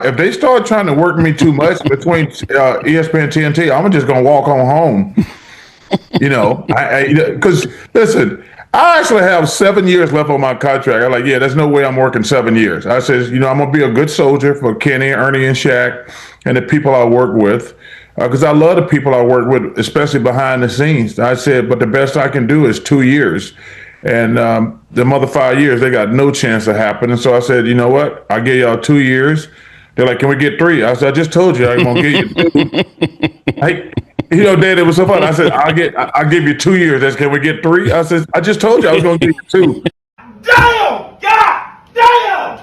If they start trying to work me too much between ESPN TNT, I'm just gonna walk on home. Because listen, I actually have 7 years left on my contract. I'm like, yeah, there's no way I'm working 7 years. I says, I'm gonna be a good soldier for Kenny, Ernie, and Shaq, and the people I work with, because I love the people I work with, especially behind the scenes. I said, but the best I can do is 2 years, and the other 5 years they got no chance of happening. So I said, you know what? I gave y'all 2 years. They're like, can we get 3? I said, I just told you I'm gonna give you 2. Dad, it was so fun. I said, I'll give you 2 years. That's, can we get 3? I said, I just told you I was gonna give you 2. Damn! God damn!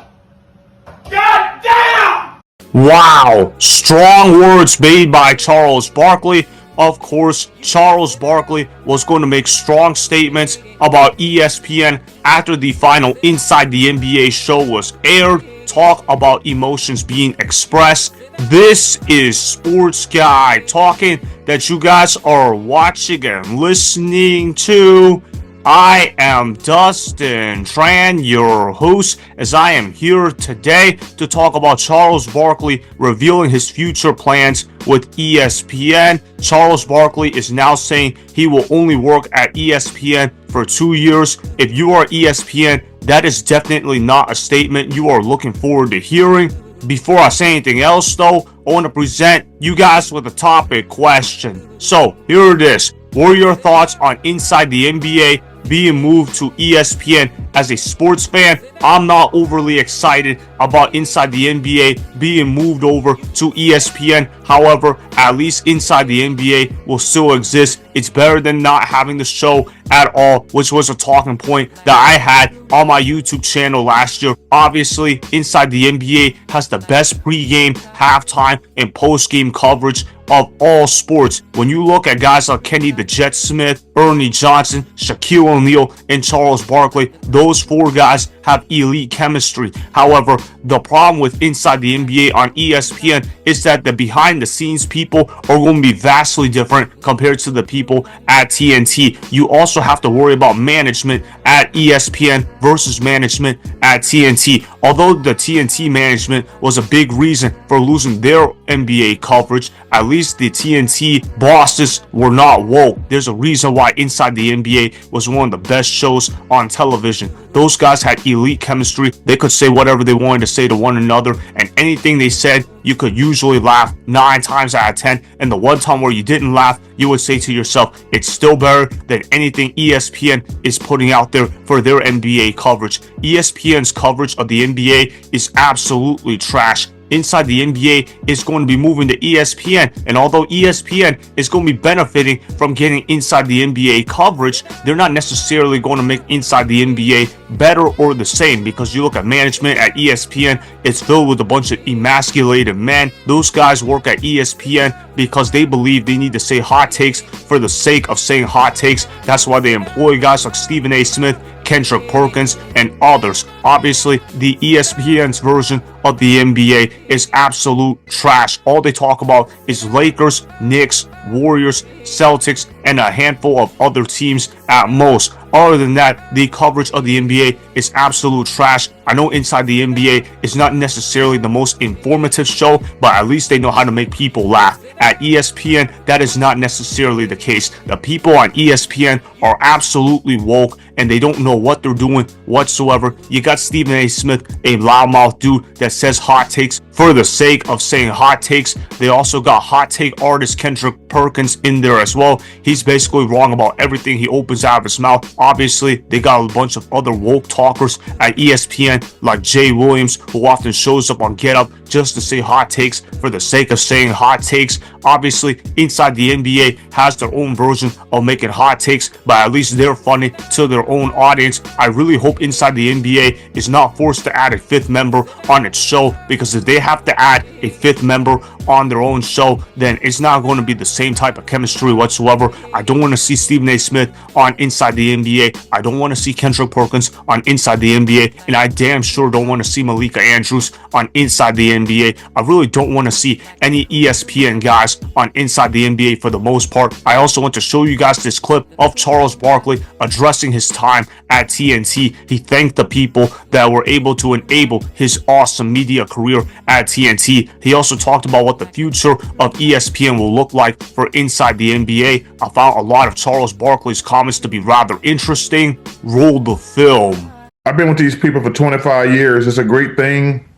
God damn! Wow, strong words made by Charles Barkley. Of course, Charles Barkley was going to make strong statements about ESPN after the final Inside the NBA show was aired. Talk about emotions being expressed. This is Sports Guy talking that you guys are watching and listening to. I am Dustin Tran, your host, as I am here today to talk about Charles Barkley revealing his future plans with ESPN. Charles Barkley is now saying he will only work at ESPN for 2 years. If you are ESPN, that is definitely not a statement you are looking forward to hearing. Before I say anything else, though, I want to present you guys with a topic question. So, here it is. What are your thoughts on Inside the NBA being moved to ESPN? As a sports fan, I'm not overly excited about Inside the NBA being moved over to ESPN. However, at least Inside the NBA will still exist. It's better than not having the show at all, which was a talking point that I had on my YouTube channel last year. Obviously, Inside the NBA has the best pregame, halftime, and postgame coverage of all sports. When you look at guys like Kenny the Jet Smith, Ernie Johnson, Shaquille O'Neal, and Charles Barkley, those 4 guys have elite chemistry. However, the problem with Inside the NBA on ESPN is that the behind the scenes people are going to be vastly different compared to the people at TNT. You also have to worry about management at ESPN versus management at TNT. Although the TNT management was a big reason for losing their NBA coverage, at least the TNT bosses were not woke. There's a reason why Inside the NBA was one of the best shows on television. Those guys had elite chemistry. They could say whatever they wanted to say to one another, and anything they said, you could usually laugh 9 times out of 10. And the one time where you didn't laugh, you would say to yourself, it's still better than anything ESPN is putting out there for their NBA coverage. ESPN's coverage of the NBA is absolutely trash. Inside the NBA is going to be moving to ESPN, and although ESPN is going to be benefiting from getting Inside the NBA coverage, they're not necessarily going to make Inside the NBA better or the same, because you look at management at ESPN, it's filled with a bunch of emasculated men. Those guys work at ESPN because they believe they need to say hot takes for the sake of saying hot takes. That's why they employ guys like Stephen A. Smith, Kendrick, Perkins, and others. Obviously, the ESPN's version of the NBA is absolute trash. All they talk about is Lakers, Knicks, Warriors, Celtics, and a handful of other teams at most. Other than that, the coverage of the NBA is absolute trash. I know Inside the NBA is not necessarily the most informative show, but at least they know how to make people laugh. At ESPN, that is not necessarily the case. The people on ESPN are absolutely woke, and they don't know what they're doing whatsoever. You got Stephen A. Smith, a loudmouth dude that says hot takes for the sake of saying hot takes. They also got hot take artist Kendrick Perkins in there as well. He's basically wrong about everything he opens out of his mouth. Obviously, they got a bunch of other woke talkers at ESPN like Jay Williams, who often shows up on Get Up just to say hot takes for the sake of saying hot takes. Obviously, Inside the NBA has their own version of making hot takes, but at least they're funny to their own audience. I really hope Inside the NBA is not forced to add a 5th member on its show, because if they have to add a 5th member on their own show, then it's not going to be the same type of chemistry whatsoever. I don't want to see Stephen A. Smith on Inside the NBA. I don't want to see Kendrick Perkins on Inside the NBA, and I damn sure don't want to see Malika Andrews on Inside the NBA. I really don't want to see any ESPN guys on Inside the NBA for the most part. I also want to show you guys this clip of Charles Barkley addressing his time at TNT. He thanked the people that were able to enable his awesome media career at TNT. He also talked about what the future of ESPN will look like for Inside the NBA. I found a lot of Charles Barkley's comments to be rather interesting. Roll the film. I've been with these people for 25 years. It's a great thing.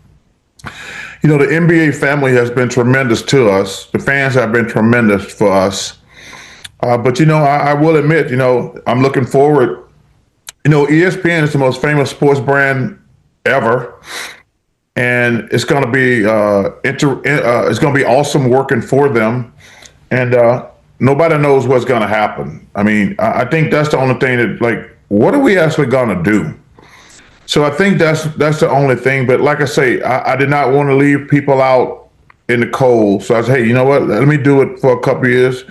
You know, the NBA family has been tremendous to us. The fans have been tremendous for us. But, you know, I will admit, you know, I'm looking forward. You know, ESPN is the most famous sports brand ever. And it's going to be it's going to be awesome working for them. And nobody knows what's going to happen. I mean, I think that's the only thing that, like, what are we actually going to do? So I think that's the only thing. But like I say, I did not want to leave people out in the cold. So I said, hey, you know what? Let me do it for a couple of years,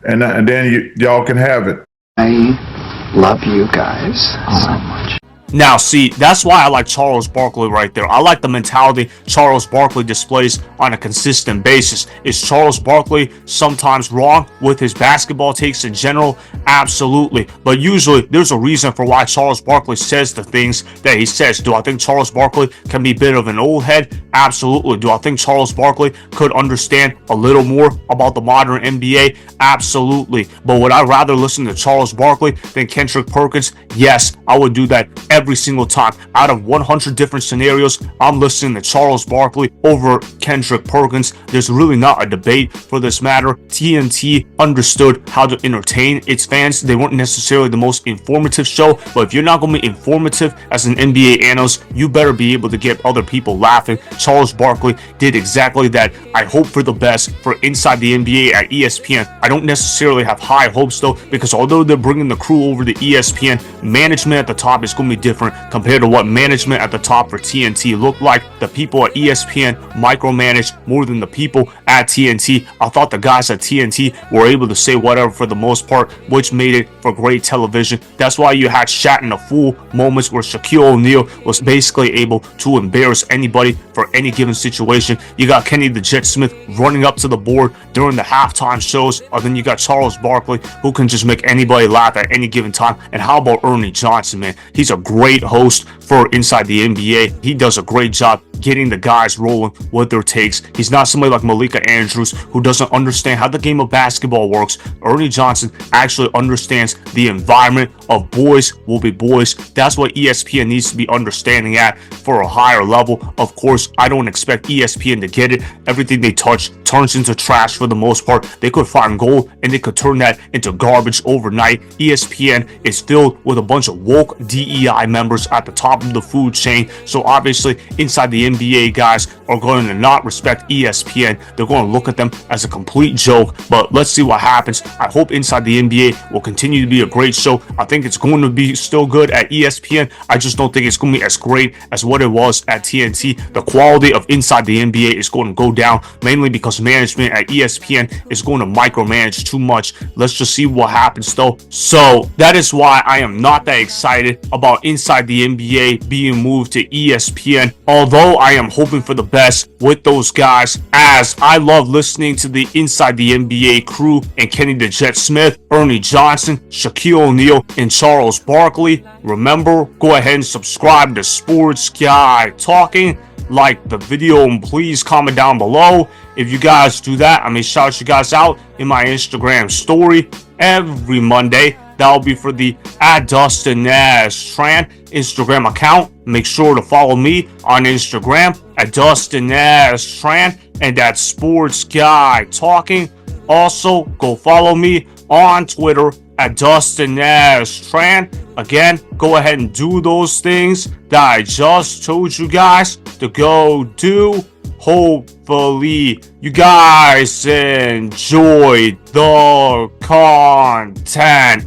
and then y'all can have it. I love you guys so much. Now, see, that's why I like Charles Barkley right there. I like the mentality Charles Barkley displays on a consistent basis. Is Charles Barkley sometimes wrong with his basketball takes in general? Absolutely. But usually, there's a reason for why Charles Barkley says the things that he says. Do I think Charles Barkley can be a bit of an old head? Absolutely. Do I think Charles Barkley could understand a little more about the modern NBA? Absolutely. But would I rather listen to Charles Barkley than Kendrick Perkins? Yes, I would do that every single time. Out of 100 different scenarios, I'm listening to Charles Barkley over Kendrick Perkins. There's really not a debate for this matter. TNT understood how to entertain its fans. They weren't necessarily the most informative show, but if you're not going to be informative as an NBA analyst, you better be able to get other people laughing. Charles Barkley did exactly that. I hope for the best for Inside the NBA at ESPN. I don't necessarily have high hopes though, because although they're bringing the crew over to ESPN, management at the top is going to be different compared to what management at the top for TNT looked like. The people at ESPN micromanaged more than the people at TNT. I thought the guys at TNT were able to say whatever for the most part, which made it for great television. That's why you had Shaq in the full moments where Shaquille O'Neal was basically able to embarrass anybody for any given situation. You got Kenny the Jet Smith running up to the board during the halftime shows, or then you got Charles Barkley who can just make anybody laugh at any given time. And how about Ernie Johnson, man? He's a great host for Inside the NBA. He does a great job getting the guys rolling with their takes. He's not somebody like Malika Andrews who doesn't understand how the game of basketball works. Ernie Johnson actually understands the environment of boys will be boys. That's what ESPN needs to be understanding at for a higher level. Of course, I don't expect ESPN to get it. Everything they touch turns into trash for the most part. They could find gold and they could turn that into garbage overnight. ESPN is filled with a bunch of woke DEI members at the top of the food chain. So obviously, Inside the NBA guys are going to not respect ESPN. They're going to look at them as a complete joke. But let's see what happens. I hope Inside the NBA will continue to be a great show. I think it's going to be still good at ESPN. I just don't think it's going to be as great as what it was at TNT. The quality of Inside the NBA is going to go down, mainly because management at ESPN is going to micromanage too much. Let's just see what happens though. So that is why I am not that excited about Inside the NBA being moved to ESPN, although I am hoping for the best with those guys, as I love listening to the Inside the NBA crew and Kenny the Jet Smith, Ernie Johnson, Shaquille O'Neal, and Charles Barkley. Remember, go ahead and subscribe to Sports Guy Talking, like the video, and please comment down below. If you guys do that, I may shout you guys out in my Instagram story every Monday. That'll be for the @DustinNashTran Instagram account. Make sure to follow me on Instagram @DustinNashTran and at Sports Guy Talking. Also, go follow me on Twitter @DustinNashTran. Again, go ahead and do those things that I just told you guys to go do. Hopefully, you guys enjoyed the content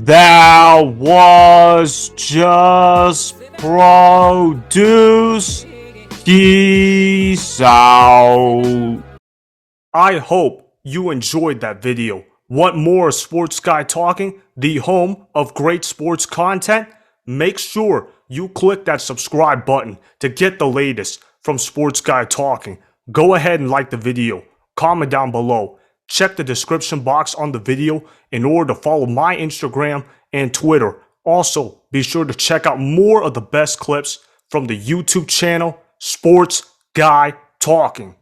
that was just produced. Peace out. I hope you enjoyed that video. Want more of Sports Guy Talking, the home of great sports content? Make sure you click that subscribe button to get the latest from Sports Guy Talking. Go ahead and like the video, comment down below, check the description box on the video in order to follow my Instagram and Twitter. Also, be sure to check out more of the best clips from the YouTube channel, Sports Guy Talking.